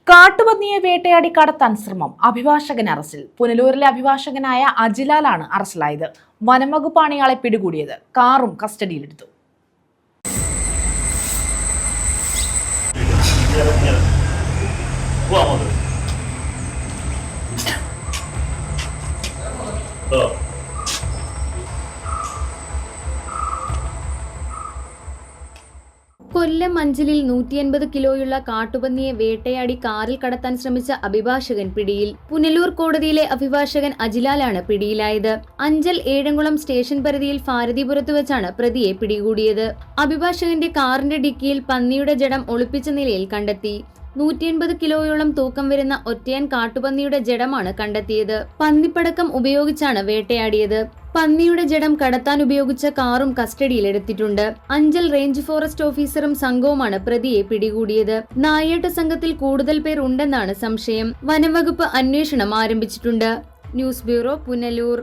കാട്ടുപന്നിയെ വേട്ടയാടി കടത്താൻ ശ്രമം. അഭിഭാഷകൻ അറസ്റ്റിൽ. പുനലൂരിലെ അഭിഭാഷകനായ അജിലാലാണ് അറസ്റ്റിലായത്. വനംവകുപ്പാണ് ഇയാളെ പിടികൂടിയത്. കാറും കസ്റ്റഡിയിലെടുത്തു. കൊല്ലം അഞ്ചലിൽ 150 കിലോയുള്ള കാട്ടുപന്നിയെ വേട്ടയാടി കാറിൽ കടത്താൻ ശ്രമിച്ച അഭിഭാഷകൻ പിടിയിൽ. പുനലൂർ കോടതിയിലെ അഭിഭാഷകൻ അജിലാലാണ് പിടിയിലായത്. അഞ്ചൽ ഏഴംകുളം സ്റ്റേഷൻ പരിധിയിൽ ഭാരതിപുരത്ത് വെച്ചാണ് പ്രതിയെ പിടികൂടിയത്. അഭിഭാഷകന്റെ കാറിന്റെ ഡിക്കിയിൽ പന്നിയുടെ ജഡം ഒളിപ്പിച്ച നിലയിൽ കണ്ടെത്തി. 180 കിലോയോളം തൂക്കം വരുന്ന ഒറ്റയാൻ കാട്ടുപന്നിയുടെ ജഡമാണ് കണ്ടെത്തിയത്. പന്നിപ്പടക്കം ഉപയോഗിച്ചാണ് വേട്ടയാടിയത്. പന്നിയുടെ ജഡം കടത്താൻ ഉപയോഗിച്ച കാറും കസ്റ്റഡിയിലെടുത്തിട്ടുണ്ട്. അഞ്ചൽ റേഞ്ച് ഫോറസ്റ്റ് ഓഫീസറും സംഘവുമാണ് പ്രതിയെ പിടികൂടിയത്. നായാട്ട് സംഘത്തിൽ കൂടുതൽ പേർ ഉണ്ടെന്നാണ് സംശയം. വനംവകുപ്പ് അന്വേഷണം ആരംഭിച്ചിട്ടുണ്ട്. News bureau, Punalur.